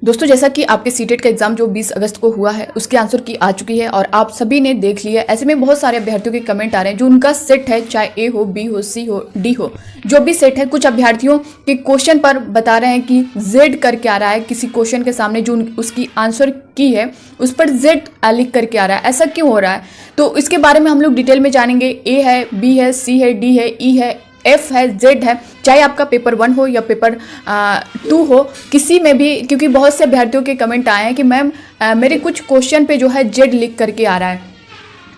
दोस्तों जैसा कि आपके सीटेट का एग्जाम जो 20 अगस्त को हुआ है उसके आंसर की आ चुकी है और आप सभी ने देख लिया है। ऐसे में बहुत सारे अभ्यर्थियों के कमेंट आ रहे हैं जो उनका सेट है, चाहे ए हो, बी हो, सी हो, डी हो, जो भी सेट है। कुछ अभ्यर्थियों के क्वेश्चन पर बता रहे हैं कि जेड करके आ रहा है, किसी क्वेश्चन के सामने जो उसकी आंसर की है उस पर जेड लिख करके आ रहा है। ऐसा क्यों हो रहा है, तो इसके बारे में हम लोग डिटेल में जानेंगे। ए है, बी है, सी है, डी है, ई है, एफ है, जेड है, चाहे आपका पेपर 1 हो या पेपर 2 हो, किसी में भी। क्योंकि बहुत से अभ्यर्थियों के कमेंट आए हैं कि मैम मेरे कुछ क्वेश्चन पे जो है जेड लिख करके आ रहा है,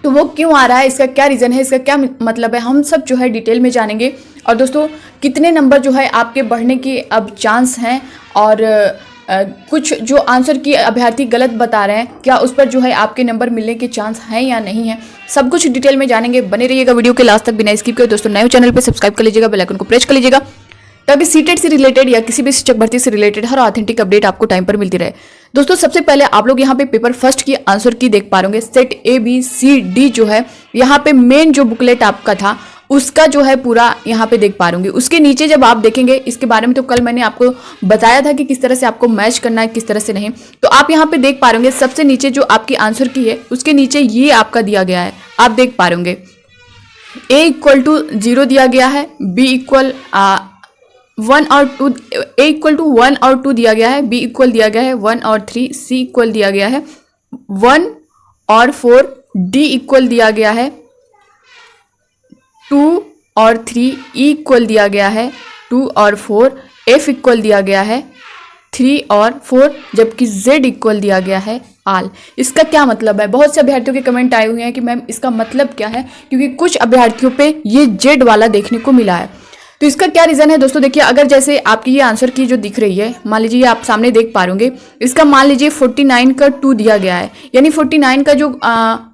तो वो क्यों आ रहा है, इसका क्या रीज़न है, इसका क्या मतलब है, हम सब जो है डिटेल में जानेंगे। और दोस्तों कितने नंबर जो है आपके बढ़ने की अब चांस हैं, और कुछ जो आंसर की अभ्यर्थी गलत बता रहे हैं, क्या उस पर जो है आपके नंबर मिलने के चांस हैं या नहीं है, सब कुछ डिटेल में जानेंगे। बने रहिएगा वीडियो के लास्ट तक बिना स्किप करे। दोस्तों नए चैनल पे सब्सक्राइब कर लीजिएगा, बेल आइकन को प्रेस कर लीजिएगा ताकि सीटेट से रिलेटेड या किसी भी शिक्षक भर्ती से रिलेटेड हर ऑथेंटिक अपडेट आपको टाइम पर मिलती रहे। दोस्तों सबसे पहले आप लोग यहाँ पे पेपर फर्स्ट की आंसर की देख पा रहे होंगे। Set A, B, C, D जो है यहाँ पे मेन जो बुकलेट आपका था उसका जो है पूरा यहाँ पे देख पा रहे होंगे। उसके नीचे जब आप देखेंगे, इसके बारे में तो कल मैंने आपको बताया था कि किस तरह से आपको मैच करना है, किस तरह से नहीं। तो आप यहाँ पे देख पा रहे होंगे सबसे नीचे जो आपकी आंसर की है उसके नीचे ये आपका दिया गया है, आप देख पा रहे होंगे। ए इक्वल टू 0 दिया गया है, बी इक्वल 1 और 2, ए इक्वल टू 1 और 2 दिया गया है, बी इक्वल दिया गया है 1 और 3, सी इक्वल दिया गया है 1 और 4, डी इक्वल दिया गया है 2 और 3, ई इक्वल दिया गया है 2 और 4, एफ इक्वल दिया गया है 3 और 4, जबकि जेड इक्वल दिया गया है आल। इसका क्या मतलब है? बहुत से अभ्यर्थियों के कमेंट आए हुए हैं कि मैम इसका मतलब क्या है, क्योंकि कुछ अभ्यर्थियों पे ये जेड वाला देखने को मिला है। तो इसका क्या रीज़न है दोस्तों, देखिए अगर जैसे आपकी ये आंसर की जो दिख रही है, मान लीजिए आप सामने देख पा रहे होंगे, इसका मान लीजिए 49 का 2 दिया गया है, यानी 49 का जो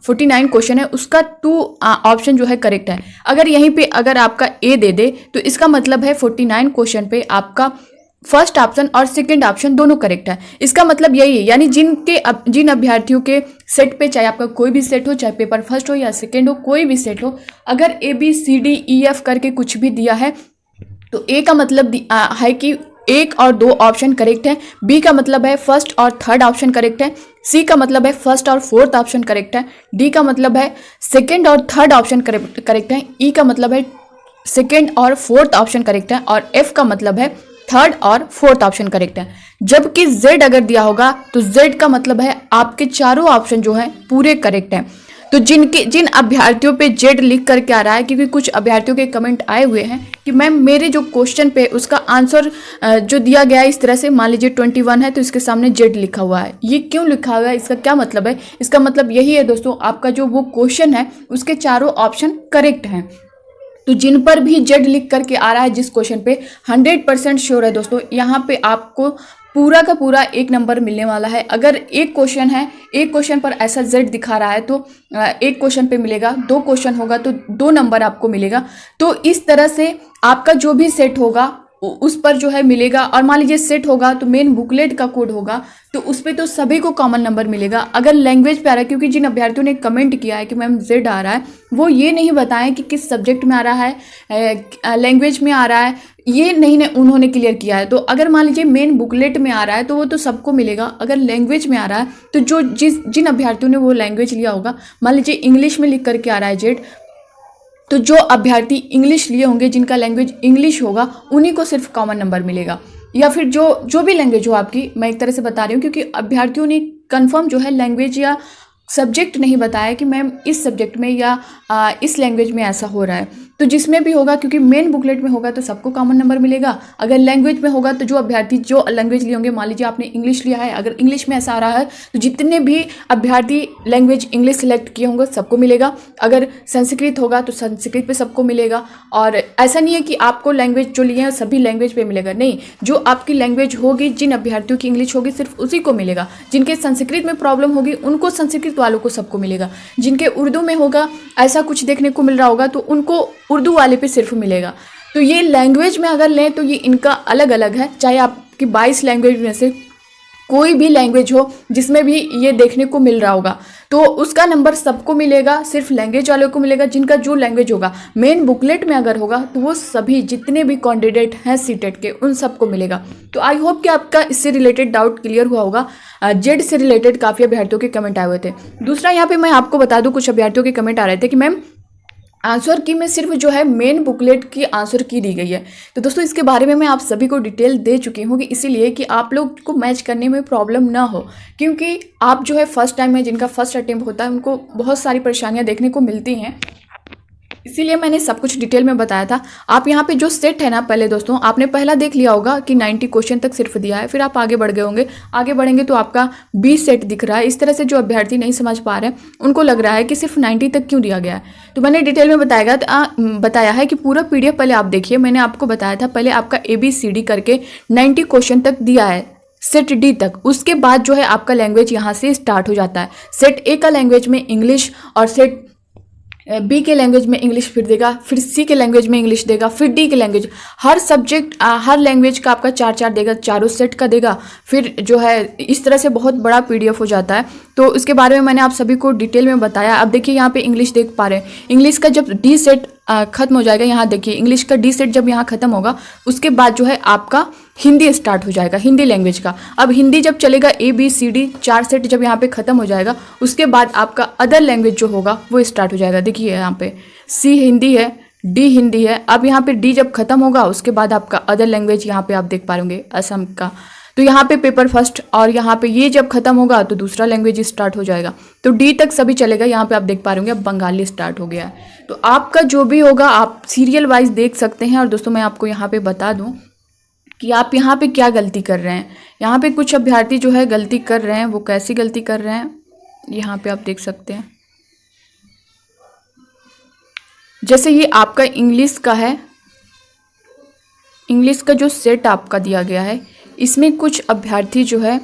49 क्वेश्चन है उसका 2 ऑप्शन जो है करेक्ट है। अगर यहीं पे अगर आपका ए दे दे तो इसका मतलब है 49 क्वेश्चन पे आपका फर्स्ट ऑप्शन और सेकंड ऑप्शन दोनों करेक्ट है। इसका मतलब यही है, यानी जिन अभ्यर्थियों के सेट पे, चाहे आपका कोई भी सेट हो, चाहे पेपर फर्स्ट हो या सेकंड हो, कोई भी सेट हो, अगर A B C D E F करके कुछ भी दिया है तो ए का मतलब है कि 1 और 2 ऑप्शन करेक्ट है, बी का मतलब है फर्स्ट और थर्ड ऑप्शन करेक्ट है, सी का मतलब है फर्स्ट और फोर्थ ऑप्शन करेक्ट है, डी का मतलब है सेकंड और थर्ड ऑप्शन करेक्ट है, ई का मतलब है सेकंड और फोर्थ ऑप्शन करेक्ट है, और एफ का मतलब है थर्ड और फोर्थ ऑप्शन करेक्ट है। जबकि जेड अगर दिया होगा तो जेड का मतलब है आपके चारों ऑप्शन जो है पूरे करेक्ट हैं। तो जिन अभ्यर्थियों पे जेड लिख करके आ रहा है, क्योंकि कुछ अभ्यर्थियों के कमेंट आए हुए हैं कि मैम मेरे जो क्वेश्चन पे उसका आंसर जो दिया गया है इस तरह से, मान लीजिए 21 है तो इसके सामने जेड लिखा हुआ है, ये क्यों लिखा हुआ है, इसका क्या मतलब है? इसका मतलब यही है दोस्तों, आपका जो वो क्वेश्चन है उसके चारों ऑप्शन करेक्ट हैं। तो जिन पर भी जेड लिख करके आ रहा है जिस क्वेश्चन पे, 100% श्योर है दोस्तों यहाँ पे आपको पूरा का पूरा 1 नंबर मिलने वाला है। अगर एक क्वेश्चन है, एक क्वेश्चन पर ऐसा जेड दिखा रहा है तो एक क्वेश्चन पे मिलेगा, 2 क्वेश्चन होगा तो 2 नंबर आपको मिलेगा। तो इस तरह से आपका जो भी सेट होगा उस पर जो है मिलेगा। और मान लीजिए सेट होगा तो मेन बुकलेट का कोड होगा तो उस पर तो सभी को कॉमन नंबर मिलेगा। अगर लैंग्वेज पे आ रहा है, क्योंकि जिन अभ्यर्थियों ने कमेंट किया है कि मैम जेड आ रहा है, वो ये नहीं बताएं कि किस सब्जेक्ट में आ रहा है, लैंग्वेज में आ रहा है, ये नहीं उन्होंने क्लियर किया है। तो अगर मान लीजिए मेन बुकलेट में आ रहा है तो वो तो सबको मिलेगा। अगर लैंग्वेज में आ रहा है तो जिन अभ्यर्थियों ने वो लैंग्वेज लिया होगा, मान लीजिए इंग्लिश में लिख करके आ रहा है जेड, तो जो अभ्यर्थी इंग्लिश लिए होंगे, जिनका लैंग्वेज इंग्लिश होगा, उन्हीं को सिर्फ कॉमन नंबर मिलेगा। या फिर जो भी लैंग्वेज हो आपकी, मैं एक तरह से बता रही हूँ क्योंकि अभ्यर्थियों ने कंफर्म जो है लैंग्वेज या सब्जेक्ट नहीं बताया कि मैम इस सब्जेक्ट में या इस लैंग्वेज में ऐसा हो रहा है। तो जिसमें भी होगा, क्योंकि मेन बुकलेट में होगा तो सबको कॉमन नंबर मिलेगा। अगर लैंग्वेज में होगा तो जो अभ्यर्थी जो लैंग्वेज लिए होंगे, मान लीजिए आपने इंग्लिश लिया है, अगर इंग्लिश में ऐसा आ रहा है तो जितने भी अभ्यर्थी लैंग्वेज इंग्लिश सेलेक्ट किए होंगे सबको मिलेगा। अगर संस्कृत होगा तो संस्कृत पे सबको मिलेगा। और ऐसा नहीं है कि आपको लैंग्वेज जो लिए हैं सभी लैंग्वेज पे मिलेगा, नहीं, जो आपकी लैंग्वेज होगी, जिन अभ्यर्थियों की इंग्लिश होगी सिर्फ उसी को मिलेगा। जिनके संस्कृत में प्रॉब्लम होगी उनको, संस्कृत वालों को सबको मिलेगा। जिनके उर्दू में होगा, ऐसा कुछ देखने को मिल रहा होगा तो उनको उर्दू वाले पे सिर्फ मिलेगा। तो ये लैंग्वेज में अगर लें तो ये इनका अलग अलग है, चाहे आपकी 22 लैंग्वेज में से कोई भी लैंग्वेज हो जिसमें भी ये देखने को मिल रहा होगा, तो उसका नंबर सबको मिलेगा, सिर्फ लैंग्वेज वालों को मिलेगा जिनका जो लैंग्वेज होगा। मेन बुकलेट में अगर होगा तो वो सभी जितने भी कैंडिडेट हैं सीटेट के उन सबको मिलेगा। तो आई होप कि आपका इससे रिलेटेड डाउट क्लियर हुआ होगा। जेड से रिलेटेड काफ़ी अभ्यर्थियों के कमेंट आए हुए थे। दूसरा यहाँ पे मैं आपको बता दूँ, कुछ अभ्यर्थियों के कमेंट आ रहे थे कि मैम आंसर की में सिर्फ जो है मेन बुकलेट की आंसर की दी गई है। तो दोस्तों इसके बारे में मैं आप सभी को डिटेल दे चुकी हूँ कि इसीलिए कि आप लोग को मैच करने में प्रॉब्लम ना हो, क्योंकि आप जो है फर्स्ट टाइम में जिनका फर्स्ट अटेम्प्ट होता है उनको बहुत सारी परेशानियाँ देखने को मिलती हैं, इसीलिए मैंने सब कुछ डिटेल में बताया था। आप यहाँ पे जो सेट है ना, पहले दोस्तों आपने पहला देख लिया होगा कि 90 क्वेश्चन तक सिर्फ दिया है, फिर आप आगे बढ़ गए होंगे, आगे बढ़ेंगे तो आपका 20 सेट दिख रहा है। इस तरह से जो अभ्यर्थी नहीं समझ पा रहे हैं उनको लग रहा है कि सिर्फ 90 तक क्यों दिया गया है। तो मैंने डिटेल में बताया है कि पूरा PDF पहले आप देखिए। मैंने आपको बताया था पहले आपका ABCD करके 90 क्वेश्चन तक दिया है सेट D तक, उसके बाद जो है आपका लैंग्वेज यहाँ से स्टार्ट हो जाता है। सेट A का लैंग्वेज में इंग्लिश और सेट B के लैंग्वेज में इंग्लिश फिर देगा, फिर C के लैंग्वेज में इंग्लिश देगा, फिर D के लैंग्वेज, हर सब्जेक्ट हर लैंग्वेज का आपका 4-4 देगा, चारों सेट का देगा। फिर जो है इस तरह से बहुत बड़ा PDF हो जाता है। तो इसके बारे में मैंने आप सभी को डिटेल में बताया। अब देखिए यहाँ पे इंग्लिश देख पा रहे हैं, इंग्लिश का जब D सेट खत्म हो जाएगा, यहाँ देखिए इंग्लिश का D सेट जब यहाँ खत्म होगा उसके बाद जो है आपका हिंदी स्टार्ट हो जाएगा, हिंदी लैंग्वेज का। अब हिंदी जब चलेगा ABCD 4 सेट जब यहाँ पे खत्म हो जाएगा उसके बाद आपका अदर लैंग्वेज जो होगा वो स्टार्ट हो जाएगा। देखिए यहाँ पे C हिंदी है, D हिंदी है। अब यहाँ पे D जब खत्म होगा उसके बाद आपका अदर लैंग्वेज यहाँ पे आप देख पा होंगे असम का। तो यहाँ पे पेपर फर्स्ट और यहाँ पे ये जब खत्म होगा तो दूसरा लैंग्वेज स्टार्ट हो जाएगा। तो D तक सभी चलेगा। यहाँ पे आप देख पा होंगे अब बंगाली स्टार्ट हो गया है। तो आपका जो भी होगा आप सीरियल वाइज देख सकते हैं। और दोस्तों मैं आपको यहाँ पे बता दूँ कि आप यहाँ पे क्या गलती कर रहे हैं। यहाँ पे कुछ अभ्यर्थी जो है गलती कर रहे हैं, वो कैसी गलती कर रहे हैं यहाँ पे आप देख सकते हैं। जैसे ये आपका इंग्लिश का है, इंग्लिश का जो सेट आपका दिया गया है इसमें कुछ अभ्यर्थी जो है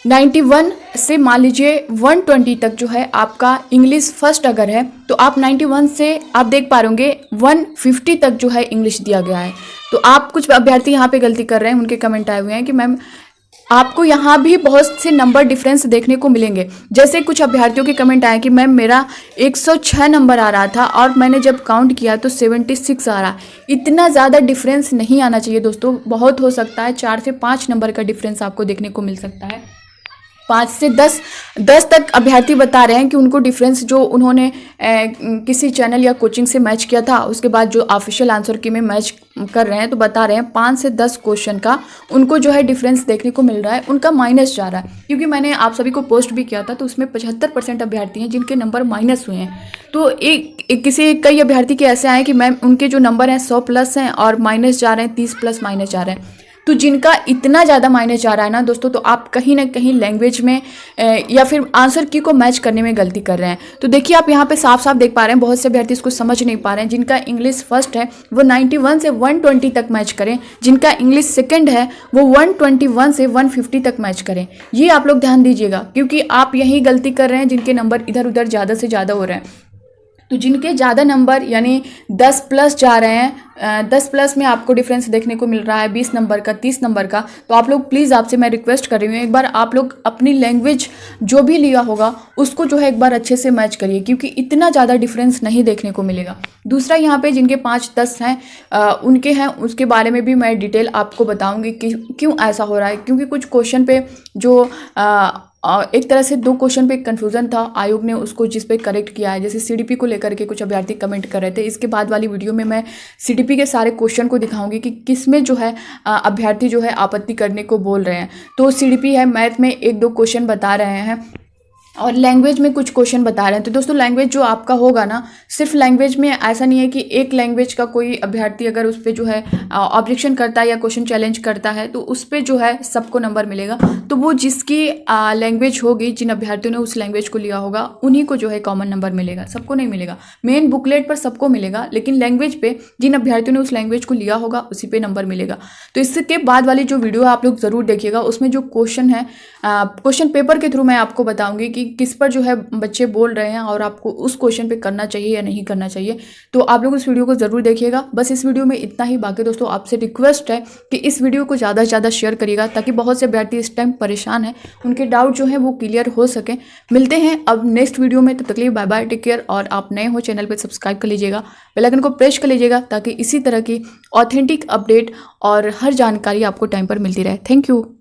91 से मान लीजिए 120 तक जो है आपका इंग्लिश फर्स्ट अगर है तो आप 91 से आप देख पा होंगे 150 तक जो है इंग्लिश दिया गया है। तो आप कुछ अभ्यर्थी यहाँ पे गलती कर रहे हैं, उनके कमेंट आए हुए हैं कि मैम आपको यहाँ भी बहुत से नंबर डिफरेंस देखने को मिलेंगे। जैसे कुछ अभ्यर्थियों के कमेंट आए कि मैम मेरा 106 नंबर आ रहा था और मैंने जब काउंट किया तो 76 आ रहा। इतना ज़्यादा डिफरेंस नहीं आना चाहिए दोस्तों, बहुत हो सकता है 4 से 5 नंबर का डिफरेंस आपको देखने को मिल सकता है। 5 से 10 तक अभ्यर्थी बता रहे हैं कि उनको डिफरेंस जो उन्होंने किसी चैनल या कोचिंग से मैच किया था उसके बाद जो ऑफिशियल आंसर की में मैच कर रहे हैं तो बता रहे हैं 5 से 10 क्वेश्चन का उनको जो है डिफरेंस देखने को मिल रहा है, उनका माइनस जा रहा है। क्योंकि मैंने आप सभी को पोस्ट भी किया था तो उसमें 75% अभ्यर्थी हैं जिनके नंबर माइनस हुए हैं। तो कई अभ्यर्थी के ऐसे आए कि मैम उनके जो नंबर हैं 100 प्लस हैं और माइनस जा रहे हैं, 30 प्लस माइनस जा रहे हैं। तो जिनका इतना ज़्यादा मायने जा रहा है ना दोस्तों, तो आप कहीं ना कहीं लैंग्वेज में या फिर आंसर की को मैच करने में गलती कर रहे हैं। तो देखिए आप यहाँ पे साफ साफ देख पा रहे हैं बहुत से अभ्यर्थी इसको समझ नहीं पा रहे हैं। जिनका इंग्लिश फर्स्ट है वो 91 से 120 तक मैच करें, जिनका इंग्लिश सेकंड है वो 121 से 150 तक मैच करें। ये आप लोग ध्यान दीजिएगा, क्योंकि आप यही गलती कर रहे हैं जिनके नंबर इधर उधर ज़्यादा से ज़्यादा हो रहे हैं। तो जिनके ज़्यादा नंबर यानी 10 प्लस जा रहे हैं, 10 प्लस में आपको डिफरेंस देखने को मिल रहा है 20 नंबर का, 30 नंबर का, तो आप लोग प्लीज़ आपसे मैं रिक्वेस्ट कर रही हूँ एक बार आप लोग अपनी लैंग्वेज जो भी लिया होगा उसको जो है एक बार अच्छे से मैच करिए, क्योंकि इतना ज़्यादा डिफरेंस नहीं देखने को मिलेगा। दूसरा यहाँ पे जिनके 5-10 हैं उनके हैं, उसके बारे में भी मैं डिटेल आपको बताऊँगी कि क्यों ऐसा हो रहा है। क्योंकि कुछ क्वेश्चन पे जो एक तरह से 2 क्वेश्चन पे कन्फ्यूज़न था, आयोग ने उसको जिस पे करेक्ट किया है। जैसे CDP को लेकर के कुछ अभ्यर्थी कमेंट कर रहे थे। इसके बाद वाली वीडियो में मैं CDP के सारे क्वेश्चन को दिखाऊंगी कि किस में जो है अभ्यर्थी जो है आपत्ति करने को बोल रहे हैं। तो CDP है, मैथ में 1-2 क्वेश्चन बता रहे हैं और लैंग्वेज में कुछ क्वेश्चन बता रहे हैं। तो दोस्तों लैंग्वेज जो आपका होगा ना, सिर्फ लैंग्वेज में ऐसा नहीं है कि एक लैंग्वेज का कोई अभ्यर्थी अगर उस पर जो है ऑब्जेक्शन करता है या क्वेश्चन चैलेंज करता है तो उस पर जो है सबको नंबर मिलेगा। तो वो जिसकी लैंग्वेज होगी, जिन अभ्यर्थियों ने उस लैंग्वेज को लिया होगा उन्हीं को जो है कॉमन नंबर मिलेगा, सबको नहीं मिलेगा। मेन बुकलेट पर सबको मिलेगा, लेकिन लैंग्वेज पे जिन अभ्यर्थियों ने उस लैंग्वेज को लिया होगा उसी पे नंबर मिलेगा। तो इसके बाद वाली जो वीडियो आप लोग ज़रूर देखिएगा, उसमें जो क्वेश्चन है क्वेश्चन पेपर के थ्रू मैं आपको बताऊँगी कि किस पर जो है बच्चे बोल रहे हैं और आपको उस क्वेश्चन पे करना चाहिए या नहीं करना चाहिए। तो आप लोग इस वीडियो को ज़रूर देखिएगा। बस इस वीडियो में इतना ही। बाकी दोस्तों आपसे रिक्वेस्ट है कि इस वीडियो को ज़्यादा से ज़्यादा शेयर करिएगा, ताकि बहुत से विद्यार्थी इस टाइम परेशान हैं, उनके डाउट जो है वो क्लियर हो सके। मिलते हैं अब नेक्स्ट वीडियो में, तब तक के लिए बाय बाय, टेक केयर। और आप नए हो चैनल पर सब्सक्राइब कर लीजिएगा, बेल आइकन को प्रेस कर लीजिएगा, ताकि इसी तरह की ऑथेंटिक अपडेट और हर जानकारी आपको टाइम पर मिलती रहे। Thank you.